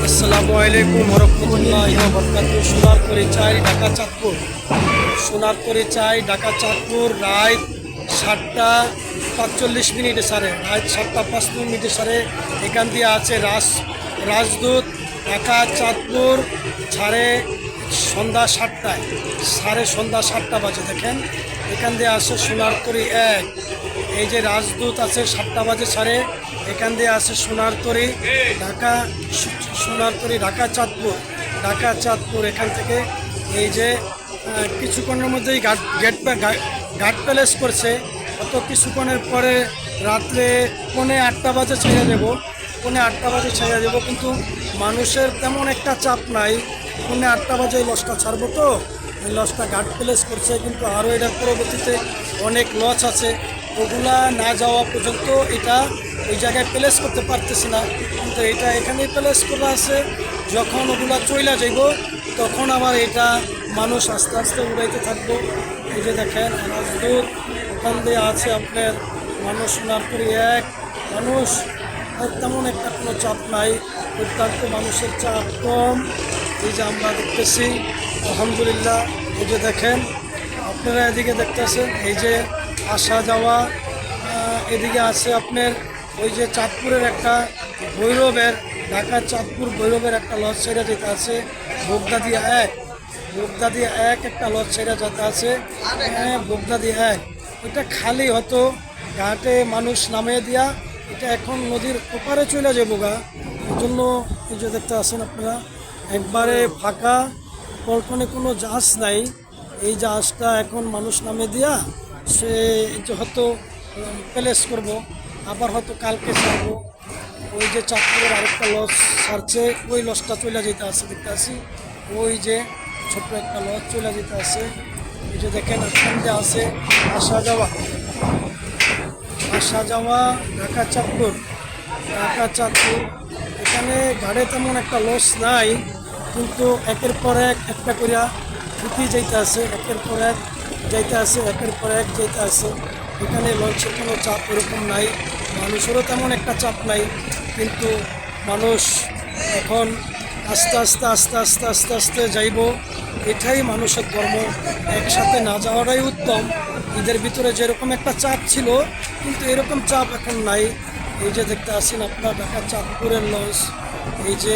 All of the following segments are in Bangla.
আসসালামু আলাইকুম রহমতুল্লাহি ওয়া বারাকাতুহু। সোনারতরী চাই ঢাকা চাঁদপুর। সোনারতরী চাই ঢাকা চাঁদপুর রাত 7:45 সারে, রাত 7:05 সারে এখান দিয়ে আছে রাজদূত ঢাকা চাঁদপুর ছাড়ে সন্ধ্যা 7টায়, সন্ধ্যা 7টা বাজে। দেখেন এখান দিয়ে আসে সোনারতরী 1। এই যে রাজদূত আছে 7টা বাজে ছাড়ে, এখান দিয়ে আসে সোনারতরী ঢাকা চাঁদপুর। এখান থেকে এই যে কিছুক্ষণের মধ্যেই ঘাট প্যালেস করছে। অত কিছুক্ষণের পরে রাত্রে 7:45 বাজে ছেড়ে দেবো, 7:45 বাজে ছেড়ে দেবো। কিন্তু মানুষের তেমন একটা চাপ নাই। 7:45 বাজে এই লঞ্চটা ছাড়বো, তো এই লঞ্চটা ঘাট প্যালেস করছে। কিন্তু আরও এটার পরবর্তীতে অনেক লঞ্চ আছে, ওগুলা না যাওয়া পর্যন্ত এটা ওই জায়গায় প্লেস করতে পারতেছি না। কিন্তু এটা এখানেই প্লেস করা আছে। যখন ওগুলা চইলা যাইব তখন আবার এটা মানুষ আস্তে আস্তে উড়াইতে থাকবো। এই যে দেখেন রাজদূত ওখান দিয়ে আছে আপনার মানুষ। সোনারতরী 1 মানুষ তেমন একটা কোনো চাপ নাই, অত্যন্ত মানুষের চাপ কম। এই যে আমরা দেখতেছি আলহামদুলিল্লাহ। এই যে দেখেন আপনারা এদিকে দেখতেছেন, এই যে আসা যাওয়া। এদিকে আছে আপনার ওই যে চাঁদপুরের একটা ঢাকা চাঁদপুর ভৈরবের একটা লঞ্চ ছেড়ে যেতে আছে। বোগদাদি 1 একটা লঞ্চ ছেড়ে যেতে আছে। বোগদাদি 1 এটা খালি হতো, ঘাটে মানুষ নামিয়ে দিয়া এটা এখন নদীর ওপারে চলে যাবো গা। এই জন্য এই যে দেখতে আছেন আপনারা একবারে ফাঁকা, কল্পনে কোনো জাহাজ নাই। এই জাহাজটা এখন মানুষ নামে দিয়া সে হয়তো প্যালেস করব, আবার হয়তো কালকে ছাড়বো। ওই যে চাঁদপুরের আরেকটা লঞ্চ ছাড়ছে, ওই লঞ্চটা চলে যেতে আছে দেখতে আসি। ওই যে ছোট্ট একটা লঞ্চ চলে যেতে আছে। এই যে দেখেন এখান দিয়ে আছে আসা যাওয়া ঢাকা চাঁদপুর। এখানে ঘাটে তেমন একটা লস নাই, কিন্তু একের পর এক একটা করিয়া ঢুকিয়ে যাইতে আছে, একের পর এক যাইতে আছে। এখানে লঞ্চের কোনো চাপ এরকম নাই, মানুষেরও তেমন একটা চাপ নাই। কিন্তু মানুষ এখন আস্তে যাইব, এটাই মানুষের ধর্ম। একসাথে না যাওয়াটাই উত্তম। ঈদের ভিতরে যেরকম একটা চাপ ছিল, কিন্তু এরকম চাপ এখন নাই। এই যে দেখতে আসেন আপনার ঢাকা চাঁদপুরের লঞ্চ। এই যে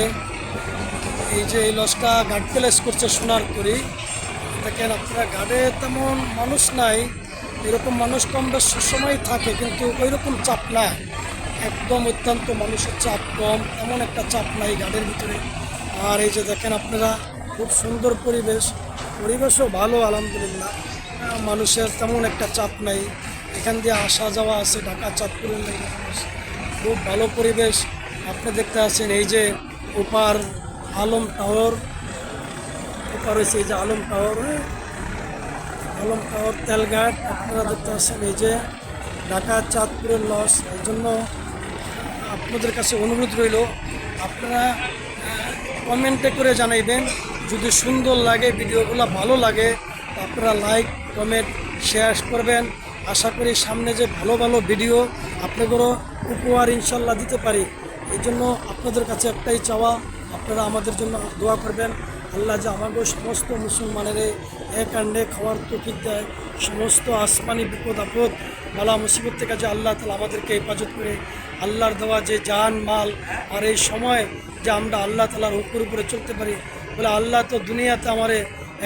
এই লঞ্চটা ঘাট প্যালেস করছে সোনারতরী। দেখেন আপনারা ঘাটে তেমন মানুষ নাই, এরকম মানুষ কম বেশ সবসময় থাকে, কিন্তু ওই রকম চাপ নাই। একদম অত্যন্ত মানুষের চাপ কম, এমন একটা চাপ নাই ঘাটের ভিতরে। আর এই যে দেখেন আপনারা খুব সুন্দর পরিবেশও ভালো আলহামদুলিল্লাহ। মানুষের তেমন একটা চাপ নাই। এখান দিয়ে আসা যাওয়া আছে ঢাকা চাঁদপুরের খুব ভালো পরিবেশ। আপনি দেখতে আছেন এই যে ওপার আলম টাওয়ার, হয়েছে এই যে আলম টাওয়ার তেলঘাট। আপনারা দেখতে পাচ্ছেন এই যে ঢাকা চাঁদপুরের লঞ্চ। এই জন্য আপনাদের কাছে অনুরোধ রইল, আপনারা কমেন্টে করে জানাইবেন। যদি সুন্দর লাগে, ভিডিওগুলো ভালো লাগে, আপনারা লাইক কমেন্ট শেয়ার করবেন। আশা করি সামনে যে ভালো ভিডিও আপনাদেরও উপহার ইনশাল্লাহ দিতে পারি। এই জন্য আপনাদের কাছে একটাই চাওয়া, আপনারা আমাদের জন্য দোয়া করবেন। আল্লাহ যে আমাদের সমস্ত মুসলমানের এক আন্ডে খাওয়ার তৌফিক দেয়, সমস্ত আসমানি বিপদ আপদ বালা মুসিবত থেকে যে আল্লাহ তাআলা আমাদেরকে হেফাজত করে, আল্লাহর দেওয়া যে জান মাল আর এই সময় যে আমরা আল্লাহ তাআলার হুকুমের উপরে চলতে পারি। বলে আল্লাহ তো দুনিয়াতে আমারে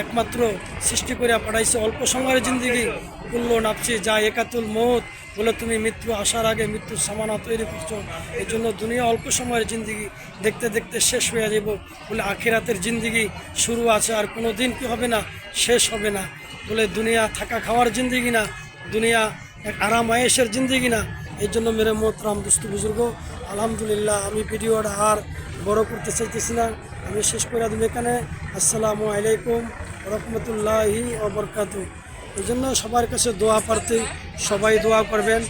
একমাত্র সৃষ্টি করে পাঠাইছে অল্প সময়ের জিন্দিগি। কুল্লু নাফসি যা একাতুল মৌত, বলে তুমি মৃত্যু আসার আগে মৃত্যুর সামানা তৈরি করছো। এই জন্য দুনিয়া অল্প সময়ের জিন্দিগি, দেখতে শেষ হয়ে যাব। বলে আখিরাতের জিন্দিগি শুরু আছে, আর কোনো দিন কি হবে না, শেষ হবে না। বলে দুনিয়া থাকা খাওয়ার জিন্দিগি না, দুনিয়া এক আরাম আয়েশের জিন্দিগি না। এই জন্য মেরে মোহতরাম দুস্থ বুজুর্গ, আলহামদুলিল্লাহ আমি ভিডিওটা আর বড় করতে চাইতেছি না, আমি শেষ করে দেবো এখানে। আসসালামু আলাইকুম রহমতুল্লাহি ওয়া বারাকাতুহু। এই জন্য সবার কাছে দোয়া প্রার্থী, সবাই দোয়া করবেন,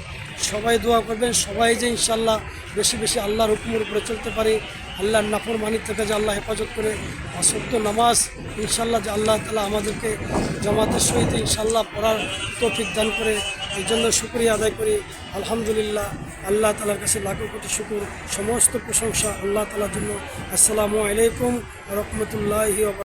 সবাই যে ইনশাল্লাহ বেশি আল্লাহর হুকুমের উপরে চলতে পারি। আল্লাহর নাফরমানি থেকে যে আল্লাহ হেফাজত করে, অসত্য নামাজ ইনশাল্লাহ যে আল্লাহ তাআলা আমাদেরকে জামাতের সহিত ইনশাল্লাহ পড়ার তৌফিক দান করে। এই জন্য শুকরিয়া আদায় করি আলহামদুলিল্লাহ। আল্লাহ তালার কাছে লাখো কোটি শুকুর, সমস্ত প্রশংসা আল্লাহ তালার জন্য। আসসালামু আলাইকুম রহমতুল্লাহি